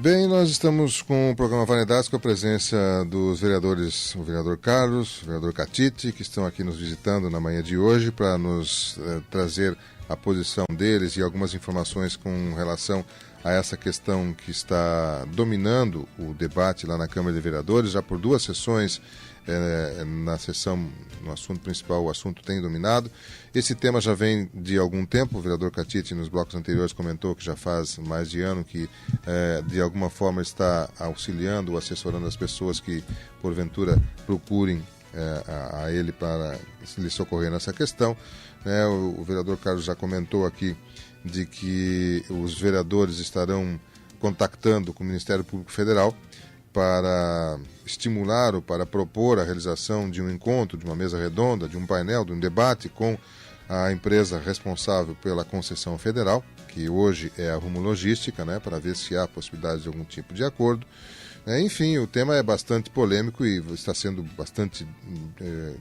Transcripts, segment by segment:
Bem, nós estamos com o programa Variedades com a presença dos vereadores, o vereador Carlos, o vereador Catite, que estão aqui nos visitando na manhã de hoje para nos trazer a posição deles e algumas informações com relação a essa questão que está dominando o debate lá na Câmara de Vereadores, já por 2 sessões. Na sessão, no assunto principal, o assunto tem dominado. Esse tema já vem de algum tempo. O vereador Catite, nos blocos anteriores, comentou que já faz mais de ano que, de alguma forma, está auxiliando ou assessorando as pessoas que, porventura, procurem a ele para lhe socorrer nessa questão. O vereador Carlos já comentou aqui de que os vereadores estarão contactando com o Ministério Público Federal para estimular ou para propor a realização de um encontro, de uma mesa redonda, de um painel, de um debate com a empresa responsável pela concessão federal, que hoje é a Rumo Logística, para ver se há possibilidade de algum tipo de acordo. Enfim, o tema é bastante polêmico e está sendo bastante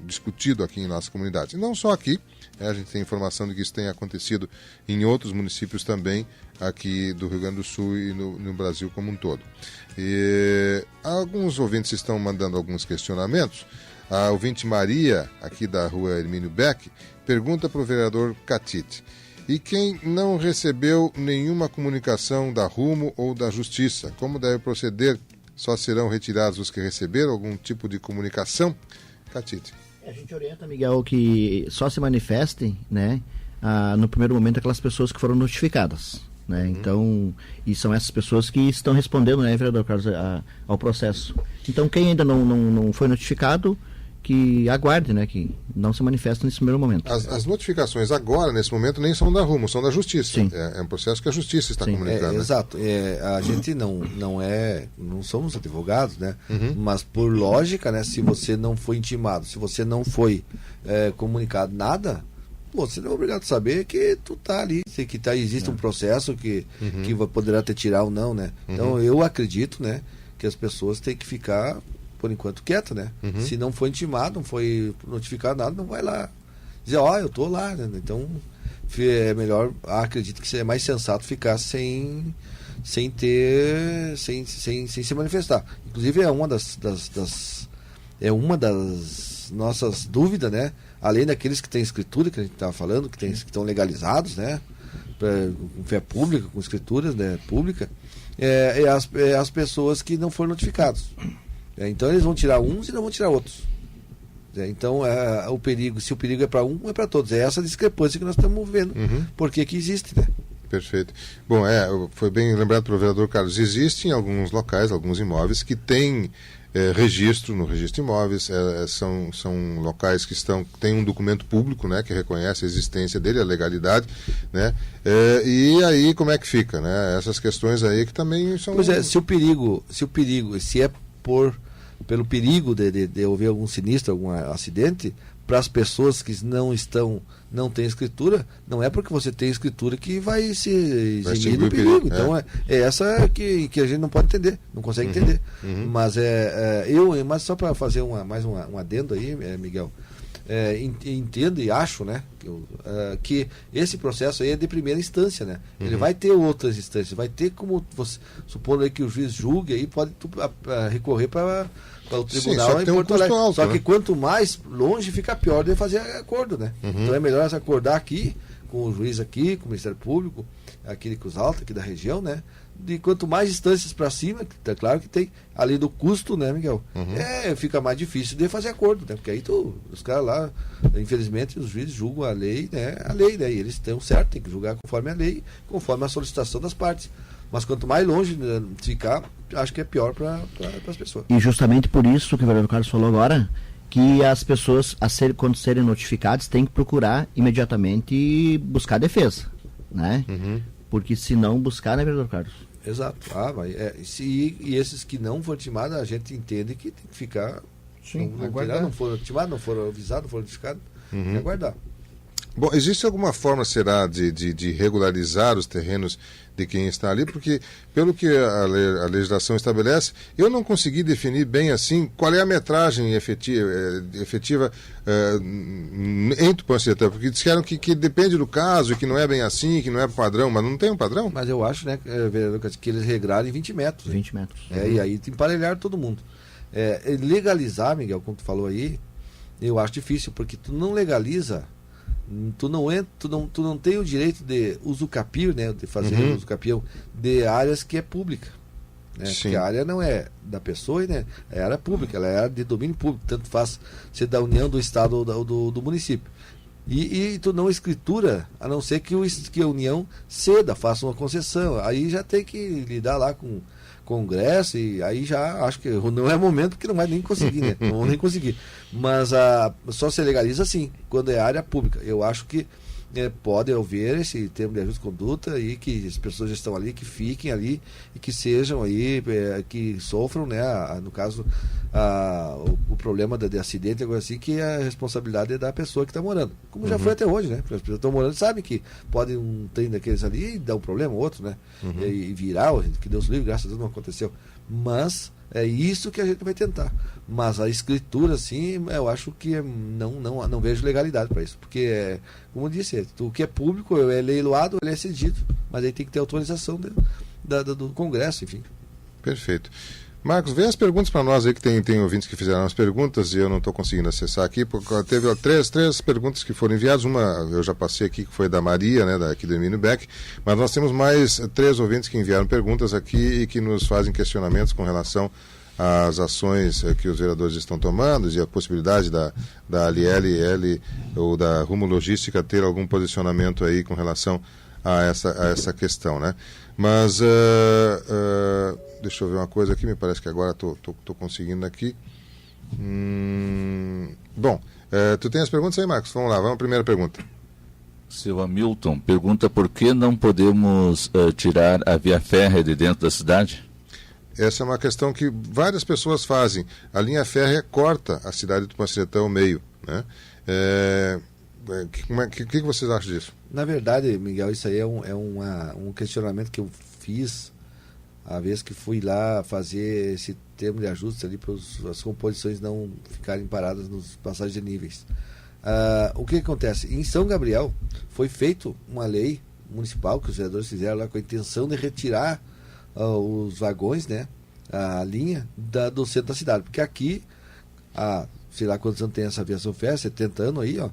discutido aqui em nossa comunidade. E não só aqui, a gente tem informação de que isso tem acontecido em outros municípios também, aqui do Rio Grande do Sul e no Brasil como um todo. E alguns ouvintes estão mandando alguns questionamentos. A ouvinte Maria, aqui da rua Hermínio Beck, pergunta para o vereador Catite: e quem não recebeu nenhuma comunicação da Rumo ou da Justiça, como deve proceder? Só serão retirados os que receberam algum tipo de comunicação? Catite. A gente orienta, Miguel, que só se manifestem, no primeiro momento, aquelas pessoas que foram notificadas. Então, e são essas pessoas que estão respondendo, vereador Carlos, ao processo. Então, quem ainda não foi notificado, que aguarde, que não se manifesta nesse primeiro momento. As notificações agora, nesse momento, nem são da Rumo, são da Justiça. Sim. É um processo que a Justiça está comunicando. Exato. A gente não somos advogados, mas por lógica, se você não foi intimado, se você não foi comunicado nada, você não é obrigado a saber que tu tá ali, que existe um processo que poderá te tirar ou não, Então, eu acredito, que as pessoas têm que ficar por enquanto quieto, Se não foi intimado, não foi notificado nada, não vai lá dizer, eu tô lá, Então, é melhor, acredito que é mais sensato ficar sem se manifestar. Inclusive, é uma das nossas dúvidas, Além daqueles que têm escritura, que a gente estava falando, que estão legalizados, com fé pública, com escrituras, pública, as pessoas que não foram notificados. Então eles vão tirar uns e não vão tirar outros. Então o perigo, se o perigo é para um, é para todos. É essa discrepância que nós estamos vendo. Por que existe, Perfeito. Bom, foi bem lembrado pelo vereador Carlos. Existem alguns locais, alguns imóveis que têm registro no registro de imóveis, são locais que têm um documento público, que reconhece a existência dele, a legalidade, e aí como é que fica, Essas questões aí que também são... Pois é, se é pelo perigo de haver algum sinistro, algum acidente, para as pessoas que não têm escritura, não é porque você tem escritura que vai se eximir do perigo. Então é essa que a gente não pode entender, não consegue entender. Mas mas só para fazer mais um adendo aí, Miguel, entendo e acho, que esse processo aí é de primeira instância, Ele vai ter outras instâncias, vai ter como você, supondo aí que o juiz julgue, aí pode recorrer para o tribunal em Porto Alegre. Alto, só que quanto mais longe fica pior de fazer acordo, Então é melhor acordar aqui com o juiz aqui, com o Ministério Público, aqui de Cruz Alta, aqui da região, De quanto mais instâncias para cima, é claro que tem, além do custo, Miguel? Fica mais difícil de fazer acordo, Porque aí os caras lá, infelizmente, os juízes julgam a lei, e eles estão certo, tem que julgar conforme a lei, conforme a solicitação das partes. Mas quanto mais longe ficar, acho que é pior para as pessoas. E justamente por isso que o vereador Carlos falou agora, que as pessoas, quando serem notificadas, têm que procurar imediatamente buscar defesa, Porque se não buscar, vereador Carlos? Exato. E esses que não foram intimados, a gente entende que tem que ficar... Sim, aguardar. Não foram intimados, não foram avisados, não foram notificados, tem que aguardar. Bom, existe alguma forma, será, de regularizar os terrenos de quem está ali? Porque, pelo que a legislação estabelece, eu não consegui definir bem assim qual é a metragem efetiva em Tupanciretã, porque disseram que depende do caso, que não é bem assim, que não é padrão, mas não tem um padrão? Mas eu acho, né, vereador, que eles regraram em 20 metros. 20 metros. E aí emparelharam todo mundo. Legalizar, Miguel, como tu falou aí, eu acho difícil, porque tu não legaliza, tu não tem o direito de usucapião, né, de fazer usucapião de áreas que é pública, né? Porque a área não é da pessoa, né? É área pública, ela é área de domínio público, tanto faz ser da União, do Estado ou do município. E tu não escritura, a não ser que a União ceda, faça uma concessão. Aí já tem que lidar lá com Congresso, e aí já acho que não é momento, porque não vai nem conseguir, né? Não vão nem conseguir. Mas só se legaliza assim, quando é área pública. Eu acho que pode haver esse termo de ajuste de conduta e que as pessoas já estão ali, que fiquem ali e que sejam aí, que sofram, né? No caso, o problema de acidente, algo assim, que a responsabilidade é da pessoa que está morando. Como já foi até hoje, né? As pessoas que estão morando sabem que pode um trem daqueles ali e dar um problema, outro, né? E virar, que Deus livre, graças a Deus não aconteceu. Mas é isso que a gente vai tentar. Mas a escritura, assim, eu acho que não vejo legalidade para isso. Porque, como eu disse, o que é público é leiloado, ele é cedido. Mas aí tem que ter autorização do Congresso, enfim. Perfeito. Marcos, vê as perguntas para nós aí, que tem ouvintes que fizeram as perguntas e eu não estou conseguindo acessar aqui, porque teve três perguntas que foram enviadas, uma eu já passei aqui, que foi da Maria, né, daqui do Emílio Beck, mas nós temos mais 3 ouvintes que enviaram perguntas aqui e que nos fazem questionamentos com relação às ações que os vereadores estão tomando e a possibilidade da ALL ou da Rumo Logística ter algum posicionamento aí com relação a essa questão, né? Mas deixa eu ver uma coisa aqui, me parece que agora estou conseguindo aqui. Bom, tu tem as perguntas aí, Marcos? Vamos lá, vamos à primeira pergunta. Seu Hamilton pergunta por que não podemos tirar a via férrea de dentro da cidade? Essa é uma questão que várias pessoas fazem. A linha férrea corta a cidade de Tupanciretã ao meio, né? O que vocês acham disso? Na verdade, Miguel, isso aí é um questionamento que eu fiz a vez que fui lá fazer esse termo de ajuste ali para as composições não ficarem paradas nos passagens de níveis. O que acontece? Em São Gabriel foi feita uma lei municipal que os vereadores fizeram lá com a intenção de retirar os vagões, né, a linha do centro da cidade, porque aqui sei lá quantos anos tem essa aviação férrea, 70 anos aí, ó,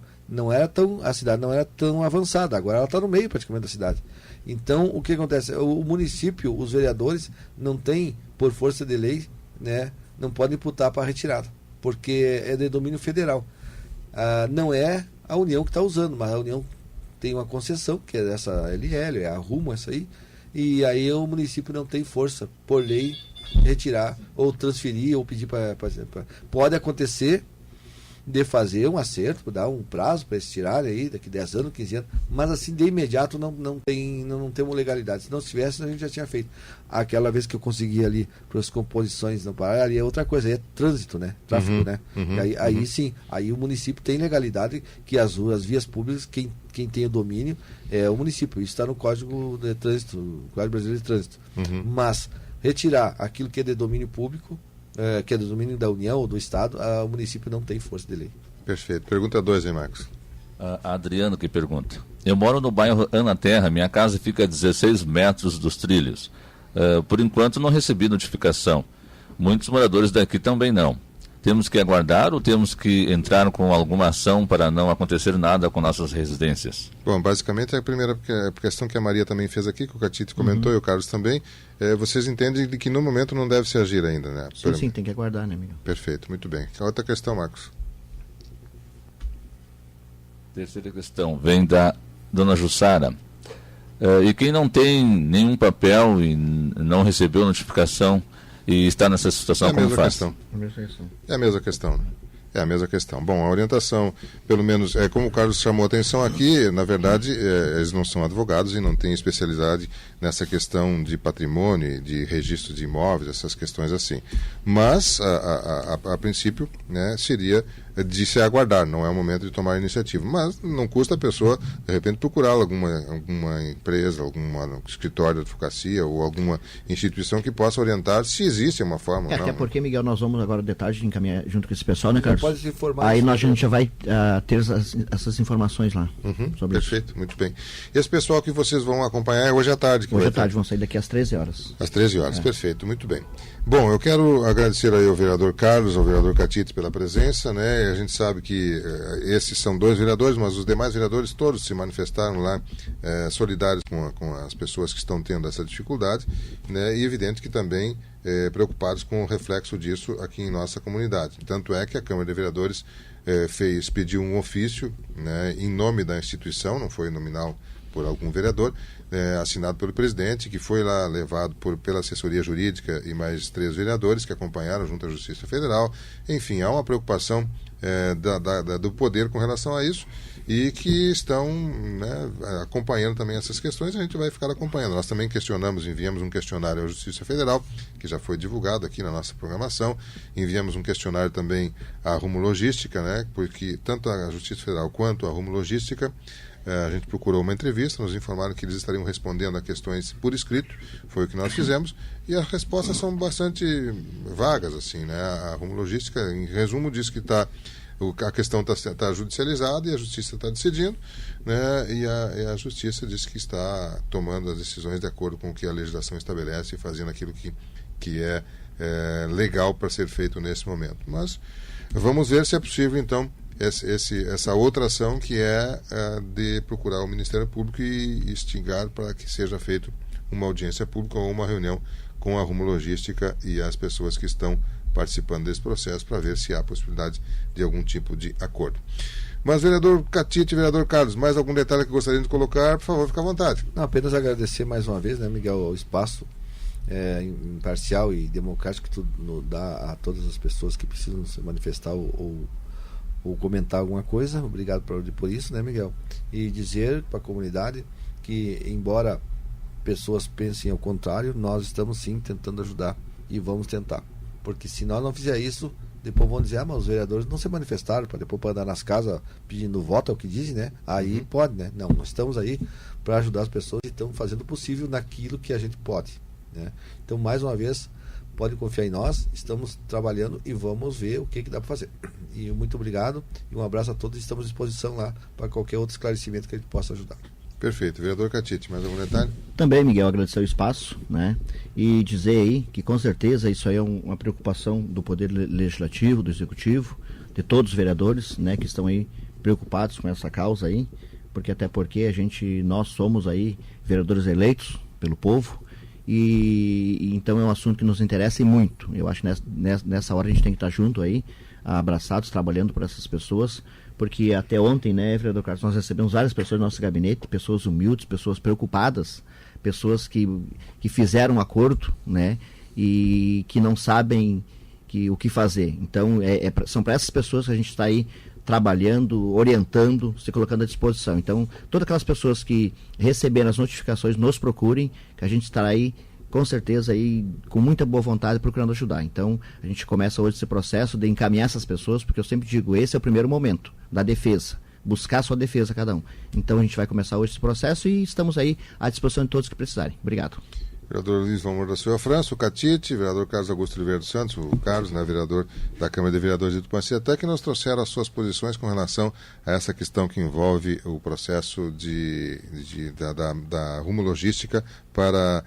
a cidade não era tão avançada, agora ela está no meio praticamente da cidade. Então, o que acontece? O município, os vereadores, não têm, por força de lei, né, não podem imputar para a retirada, porque é de domínio federal. Não é a União que está usando, mas a União tem uma concessão, que é essa LL, é a Rumo, essa aí, e aí o município não tem força, por lei, retirar ou transferir ou pedir para... Pode acontecer de fazer um acerto, dar um prazo para eles tirarem aí, daqui 10 anos, 15 anos, mas assim, de imediato não temos legalidade. Se não tivesse, a gente já tinha feito. Aquela vez que eu consegui ali para as composições não parar, ali é outra coisa, aí é trânsito, né? Tráfego, né? Aí sim, aí o município tem legalidade, que as vias públicas, quem tem o domínio é o município. Isso está no Código de Trânsito, o Código Brasileiro de Trânsito. Mas retirar aquilo que é de domínio público, que é do domínio da União ou do Estado, o município não tem força de lei. Perfeito. Pergunta 2, hein, Marcos? Adriano que pergunta. Eu moro no bairro Ana Terra, minha casa fica a 16 metros dos trilhos. Por enquanto não recebi notificação. Muitos moradores daqui também não. Temos que aguardar ou temos que entrar com alguma ação para não acontecer nada com nossas residências? Bom, basicamente a primeira questão que a Maria também fez aqui, que o Catite comentou e o Carlos também, vocês entendem de que no momento não deve se agir ainda, né? Sim, tem que aguardar, né, amigo? Perfeito, muito bem. A outra questão, Marcos? Terceira questão vem da dona Jussara. E quem não tem nenhum papel e não recebeu notificação e está nessa situação, como faz? É a mesma questão. É a mesma questão. Bom, a orientação, pelo menos, como o Carlos chamou a atenção aqui, na verdade, eles não são advogados e não têm especialidade nessa questão de patrimônio, de registro de imóveis, essas questões assim. Mas, a princípio, né, seria de se aguardar, não é o momento de tomar iniciativa. Mas não custa a pessoa, de repente, procurar alguma empresa, algum escritório de advocacia ou alguma instituição que possa orientar se existe uma forma. Até porque, Miguel, nós vamos agora de tarde encaminhar junto com esse pessoal, né, Carlos? Pode se informar. Aí a gente já vai ter essas informações lá sobre perfeito, isso. muito bem. E esse pessoal que vocês vão acompanhar hoje à tarde? Hoje à tarde, vão sair daqui às 13 horas. Às 13 horas, perfeito, muito bem. Bom, eu quero agradecer aí ao vereador Carlos, ao vereador Catite pela presença, né? A gente sabe que esses são 2 vereadores, mas os demais vereadores todos se manifestaram lá solidários com as pessoas que estão tendo essa dificuldade, né? E evidente que também preocupados com o reflexo disso aqui em nossa comunidade. Tanto é que a Câmara de Vereadores pediu um ofício, né, em nome da instituição, não foi nominal por algum vereador, assinado pelo presidente, que foi lá levado pela assessoria jurídica e mais 3 vereadores que acompanharam junto à Justiça Federal. Enfim, há uma preocupação do poder com relação a isso e que estão, né, acompanhando também essas questões. A gente vai ficar acompanhando. Nós também enviamos um questionário à Justiça Federal, que já foi divulgado aqui na nossa programação. Enviamos um questionário também à Rumo Logística, né, porque tanto a Justiça Federal quanto a Rumo Logística, a gente procurou uma entrevista, nos informaram que eles estariam respondendo a questões por escrito, foi o que nós fizemos, e as respostas são bastante vagas, assim, né? A Rumo Logística, em resumo, diz que a questão está judicializada e a Justiça está decidindo, né? E a Justiça diz que está tomando as decisões de acordo com o que a legislação estabelece e fazendo aquilo que é legal para ser feito nesse momento. Mas vamos ver se é possível, então, essa outra ação que é de procurar o Ministério Público e instigar para que seja feita uma audiência pública ou uma reunião com a Rumo Logística e as pessoas que estão participando desse processo para ver se há possibilidade de algum tipo de acordo. Mas, vereador Catite, vereador Carlos, mais algum detalhe que gostariam de colocar? Por favor, fique à vontade. Não, apenas agradecer mais uma vez, né, Miguel, o espaço imparcial e democrático que tu dá a todas as pessoas que precisam se manifestar ou comentar alguma coisa. Obrigado por isso, né, Miguel? E dizer para a comunidade que, embora pessoas pensem ao contrário, nós estamos sim tentando ajudar e vamos tentar. Porque se nós não fizer isso, depois vão dizer, mas os vereadores não se manifestaram, para depois andar nas casas pedindo voto, é o que dizem, né? Aí pode, né? Não, nós estamos aí para ajudar as pessoas e estamos fazendo o possível naquilo que a gente pode, né? Então, mais uma vez, pode confiar em nós, estamos trabalhando e vamos ver o que dá para fazer. E muito obrigado e um abraço a todos, estamos à disposição lá para qualquer outro esclarecimento que a gente possa ajudar. Perfeito. Vereador Catite, mais algum detalhe? Também, Miguel, agradecer o espaço, né? E dizer aí que com certeza isso aí é uma preocupação do Poder Legislativo, do Executivo, de todos os vereadores, né, que estão aí preocupados com essa causa aí, porque nós somos aí vereadores eleitos pelo povo, e então é um assunto que nos interessa e muito. Eu acho que nessa hora a gente tem que estar junto aí, abraçados, trabalhando por essas pessoas, porque até ontem, né, vereador Carlos, nós recebemos várias pessoas no nosso gabinete, pessoas humildes, pessoas preocupadas, pessoas que fizeram um acordo, né, e que não sabem o que fazer. Então, são para essas pessoas que a gente está aí trabalhando, orientando, se colocando à disposição. Então, todas aquelas pessoas que receberam as notificações, nos procurem, que a gente estará aí, com certeza, aí, com muita boa vontade, procurando ajudar. Então, a gente começa hoje esse processo de encaminhar essas pessoas, porque eu sempre digo, esse é o primeiro momento da defesa, buscar a sua defesa cada um. Então, a gente vai começar hoje esse processo e estamos aí à disposição de todos que precisarem. Obrigado. Vereador Luiz Valmor da Silva França, o Catite, vereador Carlos Augusto Oliveira dos Santos, o Carlos, né, vereador da Câmara de Vereadores de Tupanciretã, que nos trouxeram as suas posições com relação a essa questão que envolve o processo da Rumo Logística para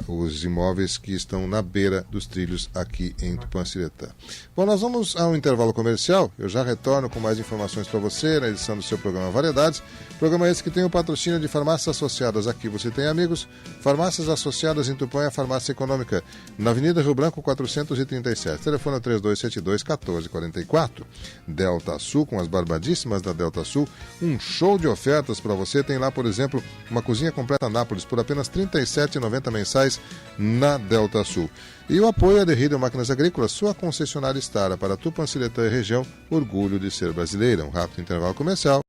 os imóveis que estão na beira dos trilhos aqui em Tupanciretã. Bom, nós vamos a um intervalo comercial. Eu já retorno com mais informações para você na edição do seu programa Variedades. Programa esse que tem o patrocínio de farmácias associadas. Aqui você tem, amigos, farmácias associadas em Tupã, a farmácia econômica, na Avenida Rio Branco 437. Telefone 3272-1444. Delta Sul, com as barbadíssimas da Delta Sul, um show de ofertas para você. Tem lá, por exemplo, uma cozinha completa Nápoles por apenas R$ 37,90 mensais na Delta Sul. E o apoio à Derrida Máquinas Agrícolas, sua concessionária Stara para Tupanciretã e região, orgulho de ser brasileira. Um rápido intervalo comercial.